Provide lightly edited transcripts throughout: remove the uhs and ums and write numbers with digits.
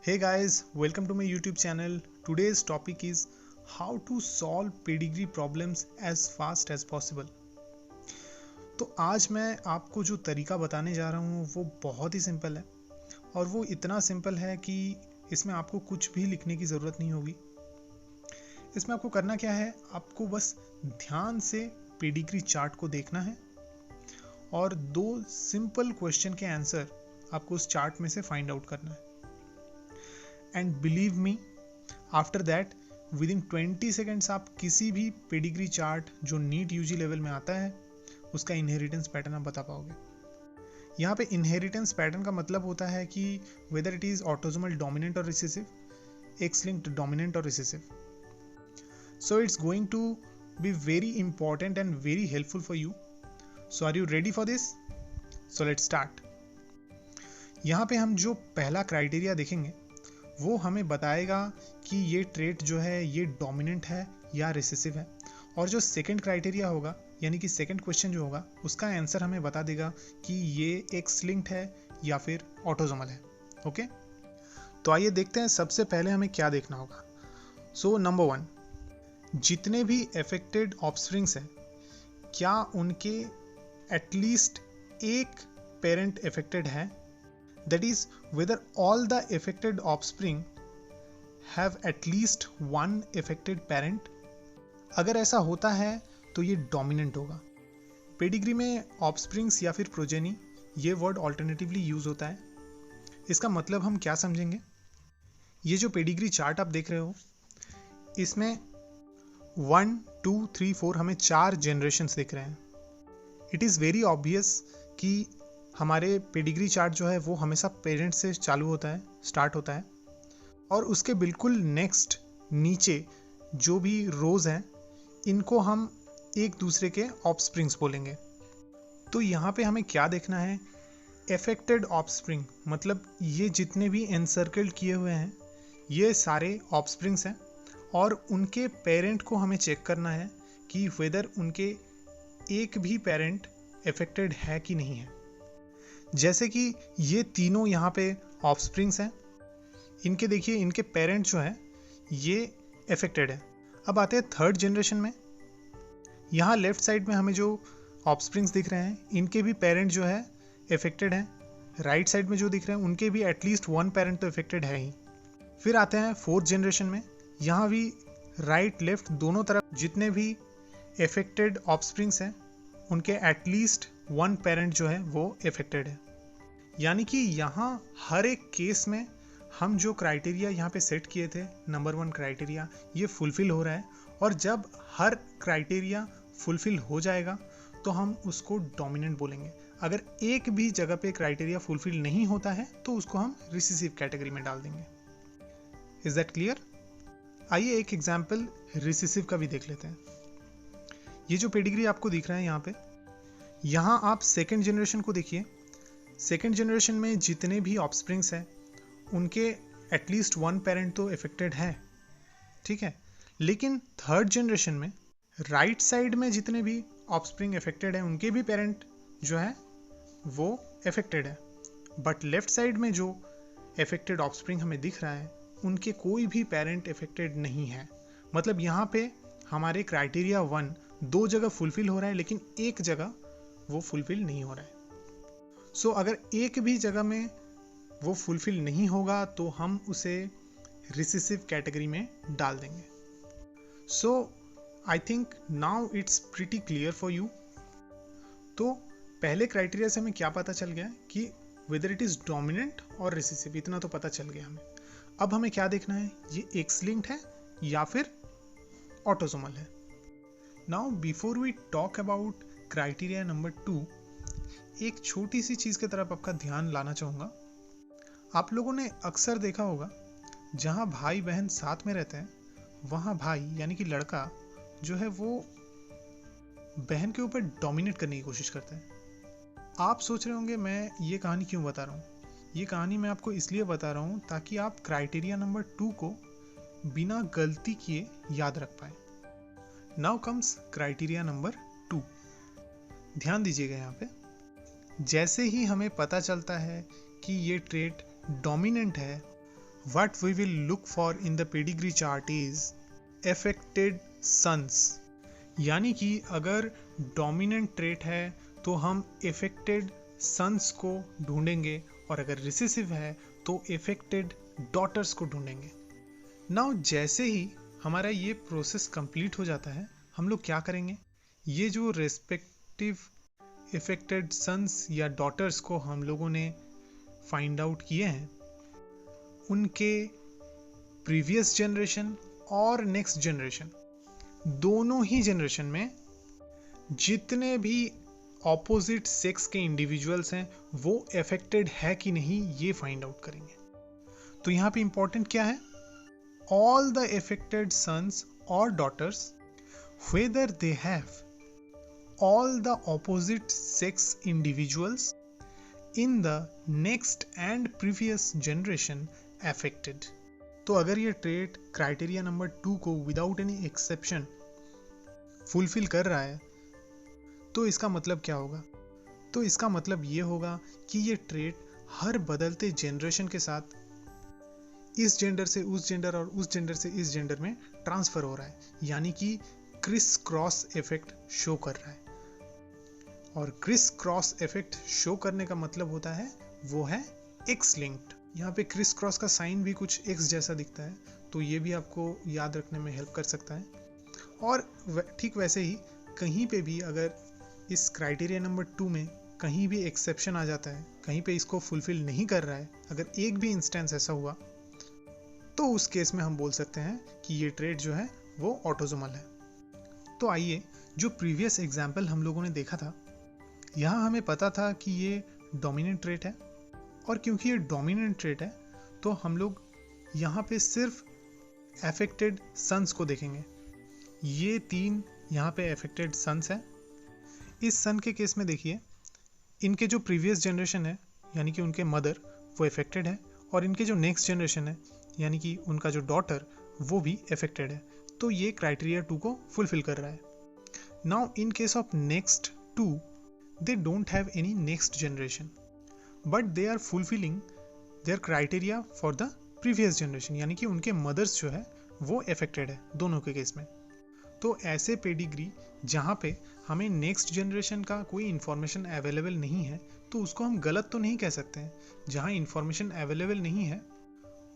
Hey guys, welcome to my YouTube channel. Today's topic is how to solve pedigree problems as fast as possible. तो आज मैं आपको जो तरीका बताने जा रहा हूँ वो बहुत ही सिंपल है और वो इतना सिंपल है कि इसमें आपको कुछ भी लिखने की ज़रूरत नहीं होगी। इसमें आपको करना क्या है, आपको बस ध्यान से पेडिग्री चार्ट को देखना है और दो सिंपल क्वेश्चन के आंसर आपको उस चार्ट में से फाइंड आउट करना है। And believe me, after that with in 20 seconds आप किसी भी पेडिग्री चार्ट जो नीट यूजी लेवल में आता है उसका इनहेरिटेंस पैटर्न आप बता पाओगे। यहाँ पे इनहेरिटेंस पैटर्न का मतलब होता है कि whether it is autosomal dominant और रिसेसिव, एक्स लिंक्ड डोमिनेंट और recessive. So it's going to be very important and very helpful for you. So are you ready for this? So let's start. यहाँ पे हम जो पहला criteria देखेंगे वो हमें बताएगा कि ये ट्रेट जो है ये डोमिनेंट है या रिसेसिव है, और जो सेकंड क्राइटेरिया होगा यानी कि सेकंड क्वेश्चन जो होगा उसका आंसर हमें बता देगा कि ये एक्स लिंक्ड है या फिर ऑटोसोमल है। ओके, तो आइए देखते हैं सबसे पहले हमें क्या देखना होगा। सो नंबर 1, जितने भी अफेक्टेड ऑफस्प्रिंग्स हैं क्या उनके एटलीस्ट एक पेरेंट अफेक्टेड है, that is whether all the affected offspring have at least one affected parent। अगर ऐसा होता है तो ये डोमिनेंट होगा। पेडिग्री में ऑफस्प्रिंग्स या फिर प्रोजेनी ये वर्ड ऑल्टरनेटिवली यूज होता है। इसका मतलब हम क्या समझेंगे, ये जो पेडिग्री चार्ट आप देख रहे हो इसमें 1 2 3 4 हमें 4 जनरेशन्स दिख रहे हैं। इट इज़ वेरी ऑब्वियस कि हमारे पेडिग्री चार्ट जो है वो हमेशा पेरेंट्स से चालू होता है, स्टार्ट होता है, और उसके बिल्कुल नेक्स्ट नीचे जो भी रोज़ हैं इनको हम एक दूसरे के ऑफस्प्रिंग्स बोलेंगे। तो यहाँ पे हमें क्या देखना है, एफेक्टेड ऑफस्प्रिंग मतलब ये जितने भी एनसर्कल्ड किए हुए हैं ये सारे ऑफस्प्रिंग्स हैं, और उनके पेरेंट को हमें चेक करना है कि वेदर उनके एक भी पेरेंट एफेक्टेड है कि नहीं है। जैसे कि ये तीनों यहाँ पे ऑफस्प्रिंग्स हैं, इनके देखिए इनके पेरेंट जो है ये अफेक्टेड है। अब आते हैं थर्ड जनरेशन में। यहाँ लेफ्ट साइड में हमें जो ऑफस्प्रिंग्स दिख रहे हैं इनके भी पेरेंट जो है अफेक्टेड हैं। राइट साइड में जो दिख रहे हैं उनके भी एटलीस्ट वन पेरेंट तो अफेक्टेड है ही। फिर आते हैं फोर्थ जनरेशन में। यहाँ भी राइट लेफ्ट दोनों तरफ जितने भी अफेक्टेड ऑफस्प्रिंग्स हैं उनके एटलीस्ट वन पेरेंट जो है वो अफेक्टेड है। यानी कि यहाँ हर एक केस में हम जो क्राइटेरिया यहाँ पे सेट किए थे, नंबर 1 क्राइटेरिया, ये फुलफिल हो रहा है। और जब हर क्राइटेरिया फुलफिल हो जाएगा तो हम उसको डोमिनेंट बोलेंगे। अगर एक भी जगह पे क्राइटेरिया फुलफिल नहीं होता है तो उसको हम रिसेसिव कैटेगरी में डाल देंगे। Is that clear? आइए एक एग्जाम्पल रिसेसिव का भी देख लेते हैं। ये जो पेडिग्री आपको दिख रहा है यहाँ आप सेकेंड जनरेशन को देखिए। सेकेंड जनरेशन में जितने भी ऑफस्प्रिंग्स हैं उनके एटलीस्ट वन पेरेंट तो अफेक्टेड है, ठीक है। लेकिन थर्ड जनरेशन में राइट साइड में जितने भी ऑफस्प्रिंग अफेक्टेड हैं उनके भी पेरेंट जो है वो अफेक्टेड है, बट लेफ्ट साइड में जो अफेक्टेड ऑफस्प्रिंग हमें दिख रहा है उनके कोई भी पेरेंट अफेक्टेड नहीं है। मतलब यहाँ पे हमारे क्राइटेरिया 1 दो जगह फुलफिल हो रहा है लेकिन एक जगह वो फुलफिल नहीं हो रहा है। सो अगर एक भी जगह में वो फुलफिल नहीं होगा तो हम उसे रिसेसिव कैटेगरी में डाल देंगे। So I think now it's pretty clear for you. तो पहले क्राइटेरिया से हमें क्या पता चल गया कि वेदर इट इज डोमिनेंट और रिसेसिव, इतना तो पता चल गया हमें। अब हमें क्या देखना है, ये एक्स लिंक्ड है या फिर ऑटोसोमल है। Now before we talk about criteria number 2, एक छोटी सी चीज़ की तरफ आपका ध्यान लाना चाहूँगा। आप लोगों ने अक्सर देखा होगा जहाँ भाई बहन साथ में रहते हैं वहाँ भाई यानी कि लड़का जो है वो बहन के ऊपर डोमिनेट करने की कोशिश करता है। आप सोच रहे होंगे मैं ये कहानी क्यों बता रहा हूँ। ये कहानी मैं आपको इसलिए बता रहा हूँ ताकि आप क्राइटेरिया नंबर 2 को बिना गलती किए याद रख पाए। Now comes criteria number 2। ध्यान दीजिएगा यहाँ पे, जैसे ही हमें पता चलता है कि ये ट्रेट डोमिनेंट है what we will look for in the pedigree chart is affected sons. यानी कि अगर डोमिनेंट ट्रेट है तो हम affected sons को ढूंढेंगे, और अगर रिसेसिव है तो affected daughters को ढूंढेंगे. नाउ जैसे ही हमारा ये प्रोसेस कंप्लीट हो जाता है, हम लोग क्या करेंगे, ये जो रेस्पेक्टिव affected sons या daughters को हम लोगों ने फाइंड आउट किए हैं, उनके प्रीवियस जनरेशन और नेक्स्ट जनरेशन, दोनों ही जनरेशन में जितने भी ऑपोजिट सेक्स के इंडिविजुअल्स हैं वो अफेक्टेड है कि नहीं, ये फाइंड आउट करेंगे. तो यहाँ पे इंपॉर्टेंट क्या है, ऑल द अफेक्टेड सन्स और daughters whether they have all the opposite sex individuals in the next and previous generation affected. तो अगर ये ट्रेट क्राइटेरिया नंबर 2 को विदाउट एनी एक्सेप्शन फुलफिल कर रहा है, तो इसका मतलब क्या होगा, तो इसका मतलब ये होगा कि ये ट्रेट हर बदलते जनरेशन के साथ इस जेंडर से उस जेंडर और उस जेंडर से इस जेंडर में ट्रांसफर हो रहा है, यानी कि क्रिस क्रॉस इफेक्ट शो कर रहा है. और क्रिस क्रॉस इफेक्ट शो करने का मतलब होता है वो है एक्स लिंक्ड. यहाँ पे क्रिस क्रॉस का साइन भी कुछ एक्स जैसा दिखता है, तो ये भी आपको याद रखने में हेल्प कर सकता है. और ठीक वैसे ही कहीं पे भी अगर इस क्राइटेरिया नंबर 2 में कहीं भी एक्सेप्शन आ जाता है, कहीं पे इसको फुलफिल नहीं कर रहा है, अगर एक भी इंस्टेंस ऐसा हुआ, तो उस केस में हम बोल सकते हैं कि ये ट्रेट जो है वो ऑटोसोमल है. तो आइए, जो प्रीवियस एग्जाम्पल हम लोगों ने देखा था, यहाँ हमें पता था कि ये डोमिनेंट ट्रेट है, और क्योंकि ये डोमिनेंट ट्रेट है तो हम लोग यहाँ पे सिर्फ अफेक्टेड सन्स को देखेंगे. ये 3 यहाँ पे अफेक्टेड सन्स हैं. इस सन के केस में देखिए, इनके जो प्रीवियस जनरेशन है यानी कि उनके मदर वो अफेक्टेड है, और इनके जो नेक्स्ट जनरेशन है यानी कि उनका जो डॉटर वो भी अफेक्टेड है. तो ये क्राइटेरिया 2 को फुलफिल कर रहा है. Now in case of next 2, they don't have any next generation but they are fulfilling their criteria for the previous generation, यानी कि उनके मदर्स जो है वो अफेक्टेड है दोनों के केस में. तो ऐसे पेडिग्री जहाँ पे हमें नेक्स्ट जनरेशन का कोई इन्फॉर्मेशन अवेलेबल नहीं है, तो उसको हम गलत तो नहीं कह सकते हैं. जहाँ इन्फॉर्मेशन अवेलेबल नहीं है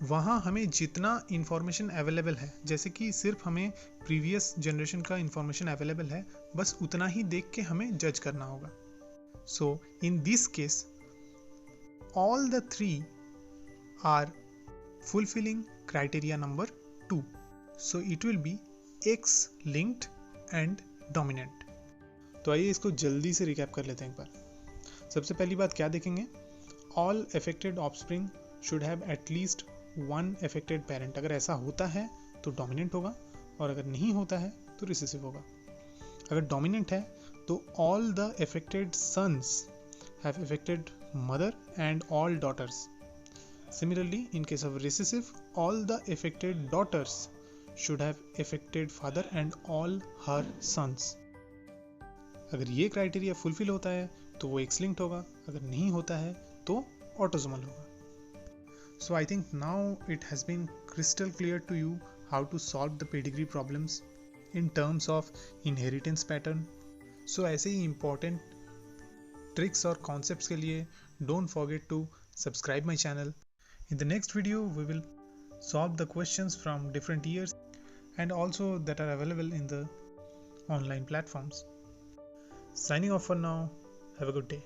वहाँ हमें जितना इन्फॉर्मेशन अवेलेबल है, जैसे कि सिर्फ हमें प्रीवियस जनरेशन का इन्फॉर्मेशन अवेलेबल है, बस उतना ही देख के हमें जज करना होगा. So in this case, all the 3 are fulfilling criteria number 2. So it will be X-linked and dominant. तो आइए इसको जल्दी से रिकैप कर लेते हैं एक बार. सबसे पहली बात क्या देखेंगे, all affected offspring should have at least one affected parent. अगर ऐसा होता है तो dominant होगा, और अगर नहीं होता है तो recessive होगा. अगर dominant है तो all the affected sons have affected mother and all daughters. Similarly, in case of recessive, all the affected daughters should have affected father and all her sons. अगर ये क्राइटेरिया फुलफिल होता है तो वो एक्स लिंक्ड होगा, अगर नहीं होता है तो ऑटोसोमल होगा. So I think now it has been crystal clear to you how to solve the pedigree problems in terms of inheritance pattern. So ऐसे ही इम्पॉर्टेंट ट्रिक्स और कॉन्सेप्ट्स के लिए don't forget to subscribe my channel. In the next video we will solve the questions from different years and also that are available in the online platforms. Signing off for now. Have a good day.